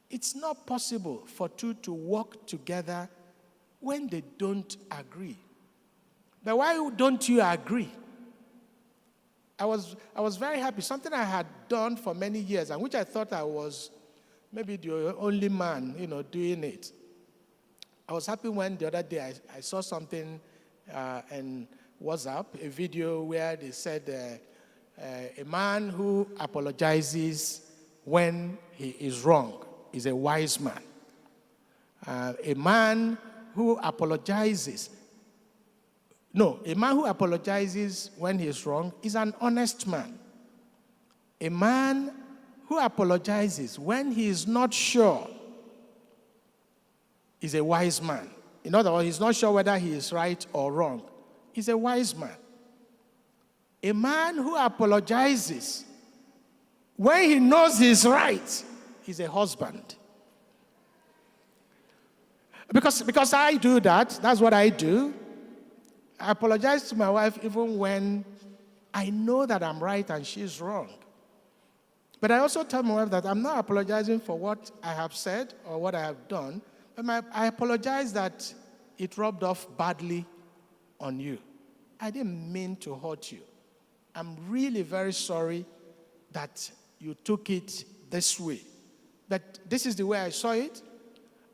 It's not possible for two to walk together when they don't agree. But why don't you agree? I was very happy. Something I had done for many years, and which I thought I was maybe the only man, doing it. I was happy when the other day I saw something in WhatsApp, a video where they said a man who apologizes when he is wrong is a wise man. A man who apologizes when he is wrong is an honest man. A man who apologizes when he is not sure is a wise man. In other words, he's not sure whether he is right or wrong. He's a wise man. A man who apologizes when he knows he's right is a husband. Because I do that, that's what I do. I apologize to my wife even when I know that I'm right and she's wrong. But I also tell my wife that I'm not apologizing for what I have said or what I have done, but I apologize that it rubbed off badly on you. I didn't mean to hurt you. I'm really very sorry that you took it this way. But this is the way I saw it.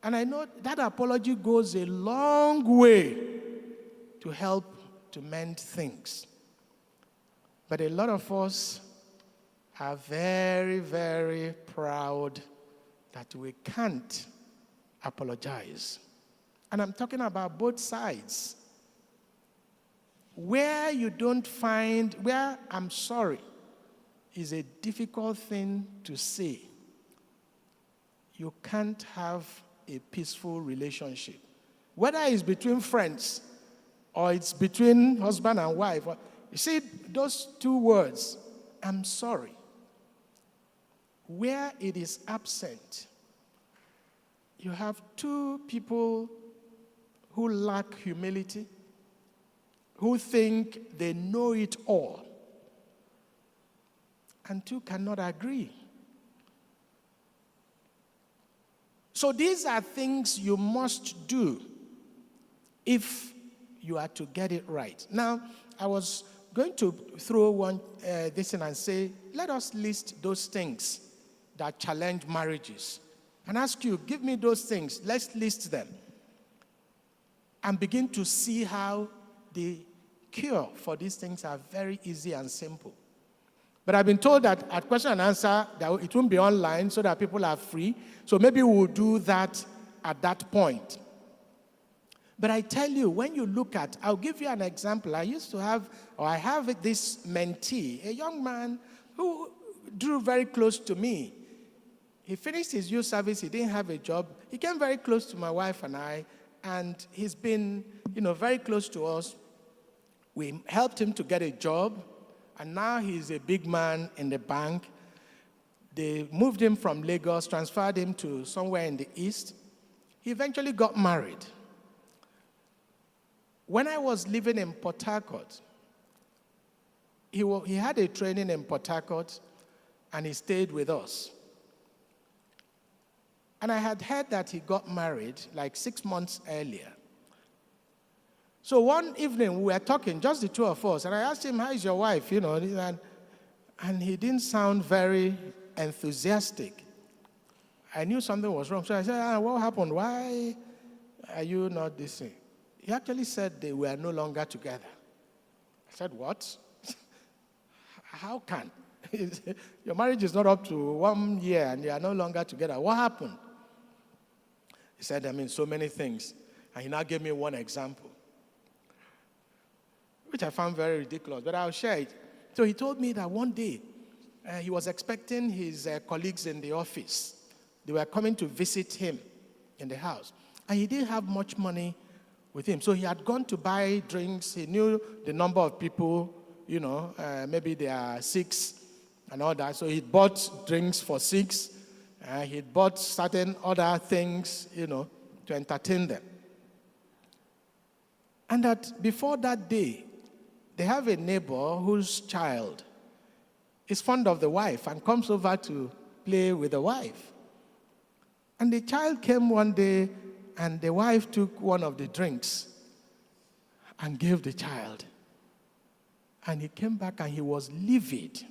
And I know that apology goes a long way to help to mend things. But a lot of us are very, very proud that we can't apologize. And I'm talking about both sides. Where I'm sorry is a difficult thing to say. You can't have a peaceful relationship. Whether it's between friends or it's between husband and wife. You see, those two words, I'm sorry. Where it is absent, you have two people who lack humility, who think they know it all, and two cannot agree. So these are things you must do if you are to get it right. Now, I was going to throw this in and say, let us list those things that challenge marriages. And ask you, give me those things. Let's list them. And begin to see how the cure for these things are very easy and simple. But I've been told that at question and answer, that it won't be online so that people are free. So maybe we'll do that at that point. But I tell you, when you look at, I'll give you an example. I have this mentee, a young man who drew very close to me. He finished his youth service, he didn't have a job. He came very close to my wife and I, and he's been, very close to us. We helped him to get a job, and now he's a big man in the bank. They moved him from Lagos, transferred him to somewhere in the east. He eventually got married. When I was living in Port Harcourt, he had a training in Port Harcourt, and he stayed with us. And I had heard that he got married like 6 months earlier. So one evening, we were talking, just the two of us, and I asked him, how is your wife? And he didn't sound very enthusiastic. I knew something was wrong. So I said, what happened? Why are you not this thing? He actually said they were no longer together. I said, what? How can? Your marriage is not up to 1 year and you are no longer together. What happened? He said, so many things. And he now gave me one example, which I found very ridiculous, but I'll share it. So he told me that one day he was expecting his colleagues in the office. They were coming to visit him in the house. And he didn't have much money with him. So he had gone to buy drinks. He knew the number of people, maybe there are 6 and all that. So he bought drinks for 6. He bought certain other things, to entertain them. And that before that day, they have a neighbor whose child is fond of the wife and comes over to play with the wife. And the child came one day, and the wife took one of the drinks and gave the child. And he came back and he was livid.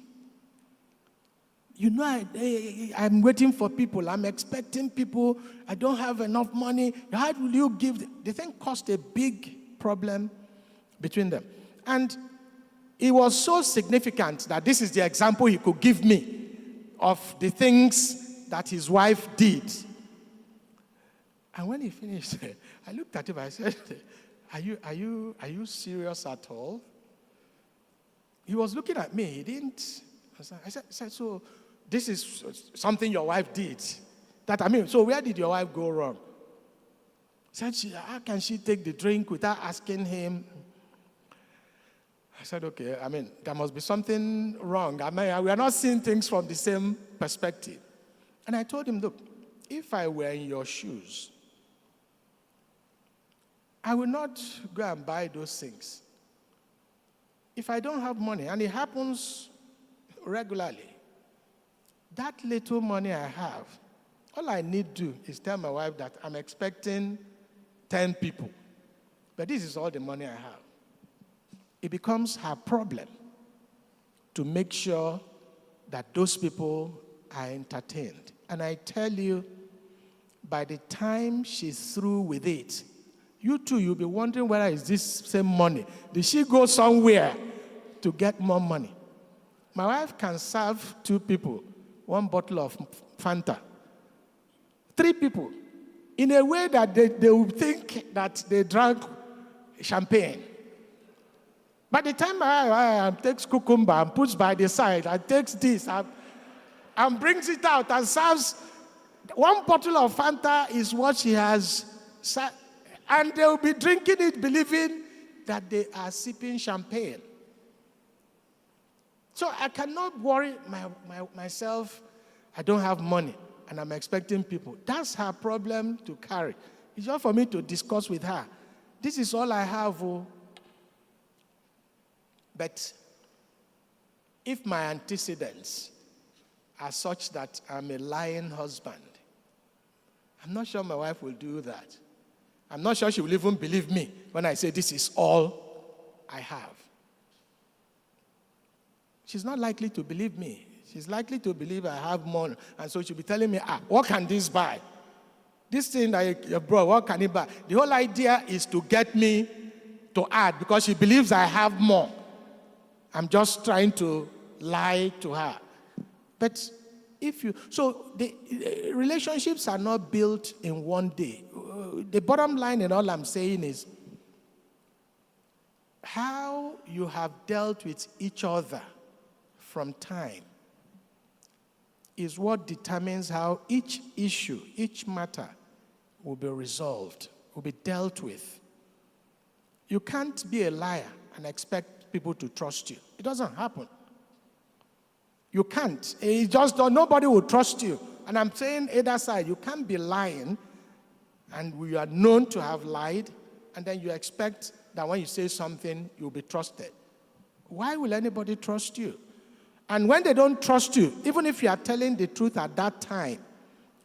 I'm waiting for people. I'm expecting people. I don't have enough money. How will you give? The thing caused a big problem between them. And it was so significant that this is the example he could give me of the things that his wife did. And when he finished, I looked at him, I said, are you serious at all? He was looking at me, he didn't. I said, so this is something your wife did. So where did your wife go wrong? He said, how can she take the drink without asking him? I said, okay, there must be something wrong. We are not seeing things from the same perspective. And I told him, look, if I were in your shoes, I will not go and buy those things. If I don't have money, and it happens regularly, that little money I have, all I need to do is tell my wife that I'm expecting 10 people. But this is all the money I have. It becomes her problem to make sure that those people are entertained. And I tell you, by the time she's through with it, you too, you'll be wondering whether it's this same money. Did she go somewhere to get more money? My wife can serve 2 people 1 bottle of Fanta. 3 people. In a way that they will think that they drank champagne. By the time I takes cucumber and puts by the side, and takes this and brings it out and serves 1 bottle of Fanta is what she has served. And they will be drinking it, believing that they are sipping champagne. So I cannot worry myself. I don't have money, and I'm expecting people. That's her problem to carry. It's just for me to discuss with her. This is all I have. But if my antecedents are such that I'm a lying husband, I'm not sure my wife will do that. I'm not sure she will even believe me when I say this is all I have. she's not likely to believe me. She's likely to believe I have money. And so she'll be telling me, what can this buy? This thing that you brought, what can it buy? The whole idea is to get me to add because she believes I have more. I'm just trying to lie to her. But so the relationships are not built in one day. The bottom line in all I'm saying is how you have dealt with each other from time is what determines how each issue, each matter will be resolved, will be dealt with. You can't be a liar and expect people to trust you. It doesn't happen. You can't. Nobody will trust you. And I'm saying either side, you can't be lying and we are known to have lied and then you expect that when you say something, you'll be trusted. Why will anybody trust you? And when they don't trust you, even if you are telling the truth at that time,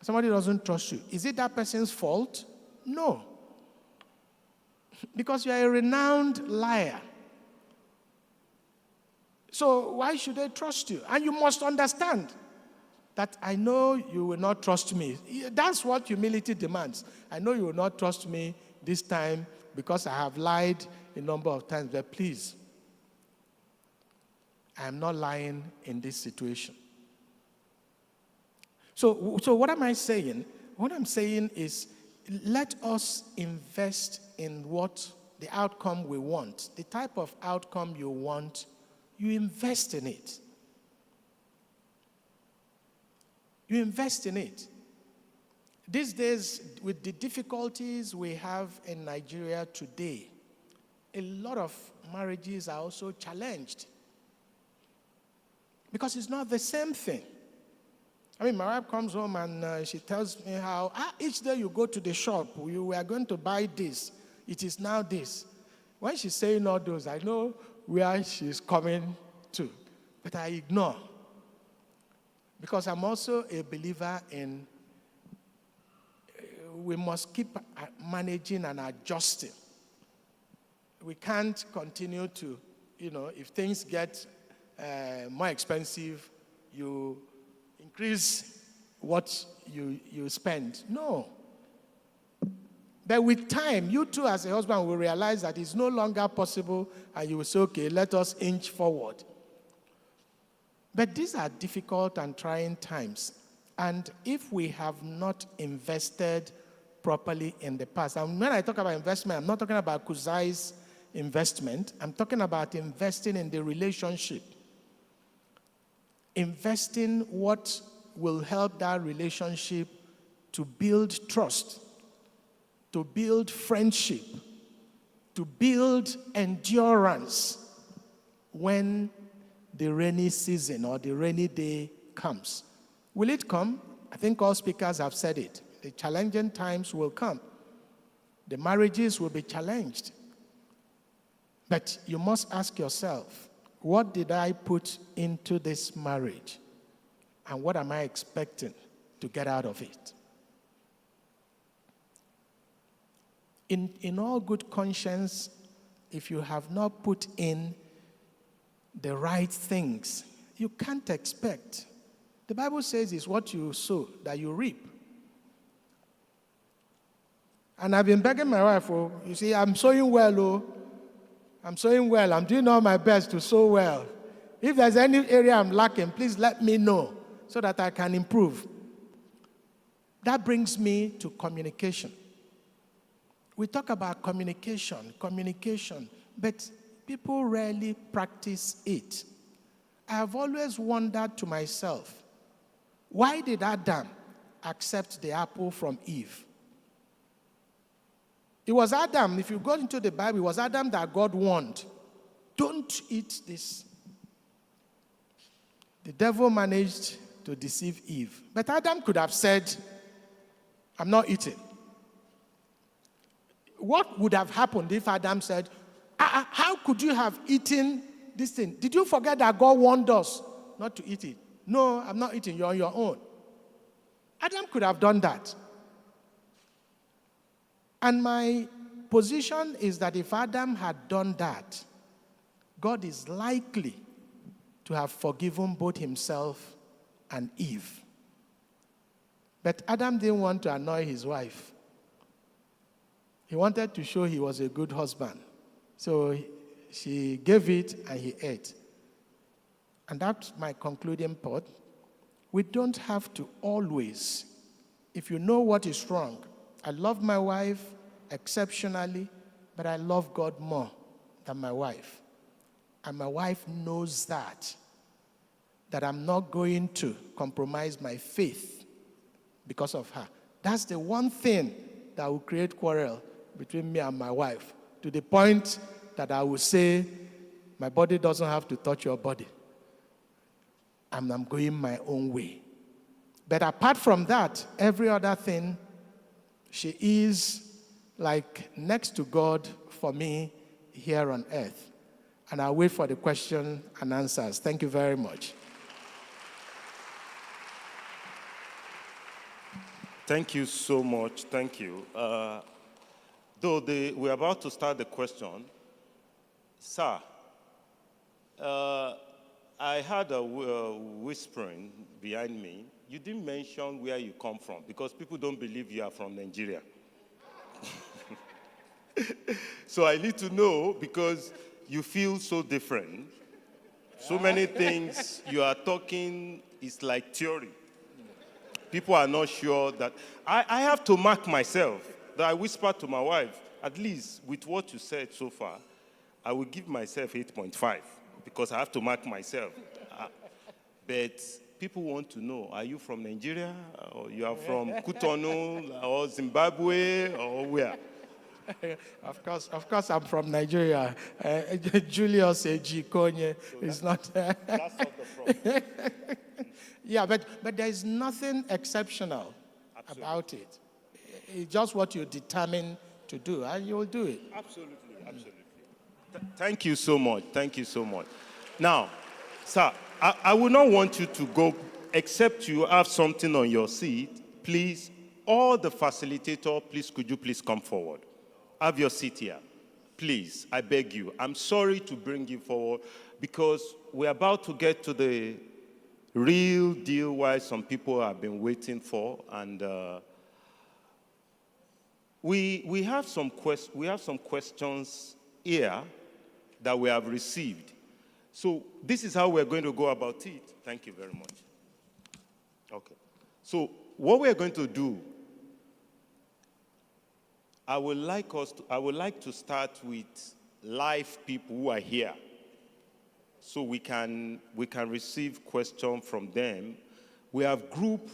somebody doesn't trust you. Is it that person's fault? No. Because you are a renowned liar. So why should they trust you? And you must understand that I know you will not trust me. That's what humility demands. I know you will not trust me this time because I have lied a number of times, but please, I am not lying in this situation. So what am I saying? What I'm saying is let us invest in what the outcome we want. The type of outcome you want, you invest in it. You invest in it. These days, with the difficulties we have in Nigeria today, a lot of marriages are also challenged. Because it's not the same thing. I mean, my wife comes home and she tells me how each day you go to the shop, we are going to buy this. It is now this. When she's saying all those, I know where she's coming to. But I ignore. Because I'm also a believer in we must keep managing and adjusting. We can't continue to, if things get more expensive, you increase what you spend. No. But with time, you too as a husband will realize that it's no longer possible and you will say, okay, let us inch forward. But these are difficult and trying times. And if we have not invested properly in the past, and when I talk about investment, I'm not talking about Kuzai's investment. I'm talking about investing in the relationship. Investing what will help that relationship to build trust, to build friendship, to build endurance when the rainy season or the rainy day comes. Will it come? I think all speakers have said it. The challenging times will come. The marriages will be challenged. But you must ask yourself, what did I put into this marriage? And what am I expecting to get out of it? In all good conscience, if you have not put in the right things, you can't expect. The Bible says it's what you sow that you reap. And I've been begging my wife, you see, I'm sowing well, I'm sowing well. I'm doing all my best to sow well. If there's any area I'm lacking, please let me know so that I can improve. That brings me to communication. We talk about communication, but people rarely practice it. I have always wondered to myself, why did Adam accept the apple from Eve? It was Adam, if you go into the Bible, it was Adam that God warned, don't eat this. The devil managed to deceive Eve. But Adam could have said, I'm not eating. What would have happened if Adam said, how could you have eaten this thing? Did you forget that God warned us not to eat it? No, I'm not eating. You're on your own. Adam could have done that. And my position is that if Adam had done that, God is likely to have forgiven both himself and Eve. But Adam didn't want to annoy his wife. He wanted to show he was a good husband. So she gave it and he ate. And that's my concluding point. We don't have to always, if you know what is wrong. I love my wife exceptionally, but I love God more than my wife. And my wife knows that I'm not going to compromise my faith because of her. That's the one thing that will create quarrel between me and my wife, to the point that I will say, my body doesn't have to touch your body. And I'm going my own way. But apart from that, every other thing, she is like next to God for me here on earth. And I'll wait for the question and answers. Thank you very much. Thank you so much. Thank you. Though we're about to start the question, sir, I heard a whispering behind me. You didn't mention where you come from because people don't believe you are from Nigeria. So I need to know because you feel so different. So many things you are talking is like theory. People are not sure that. I have to mark myself that I whispered to my wife, at least with what you said so far, I will give myself 8.5 because I have to mark myself. But people want to know, are you from Nigeria or you are from Cotonou or Zimbabwe or where? Of course, I'm from Nigeria. Julius A.G. Konye is not. That's not the problem. Yeah, but there is nothing exceptional about it. It's just what you're determined to do, and you'll do it. Absolutely. Thank you so much. Thank you so much. Now, sir, I would not want you to go, except you have something on your seat. Please, all the facilitator, please, could you please come forward? Have your seat here. Please, I beg you. I'm sorry to bring you forward because we're about to get to the real deal why some people have been waiting for. And we have some questions here that we have received. So this is how we're going to go about it. Thank you very much. Okay. So what we're going to do, I would like to start with live people who are here, so we can receive questions from them. We have grouped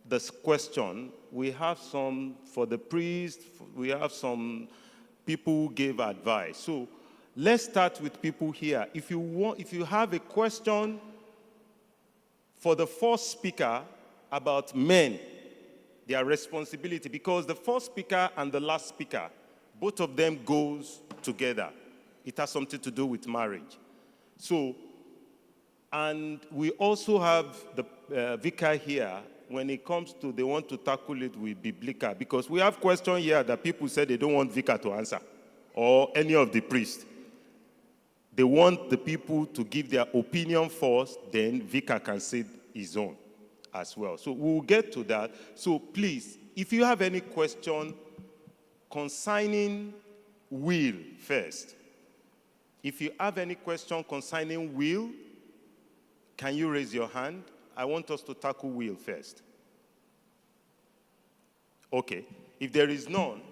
this question. We have some for the priest. We have some people who gave advice. So let's start with people here. If you have a question for the first speaker about men, their responsibility, because the first speaker and the last speaker, both of them goes together. It has something to do with marriage. So, and we also have the vicar here when it comes to, they want to tackle it with biblical, because we have questions here that people said they don't want vicar to answer, or any of the priests. They want the people to give their opinion first, then vicar can say his own as well. So we'll get to that. So please, if you have any question concerning will first, if you have any question concerning will, can you raise your hand? I want us to tackle will first. Okay. If there is none,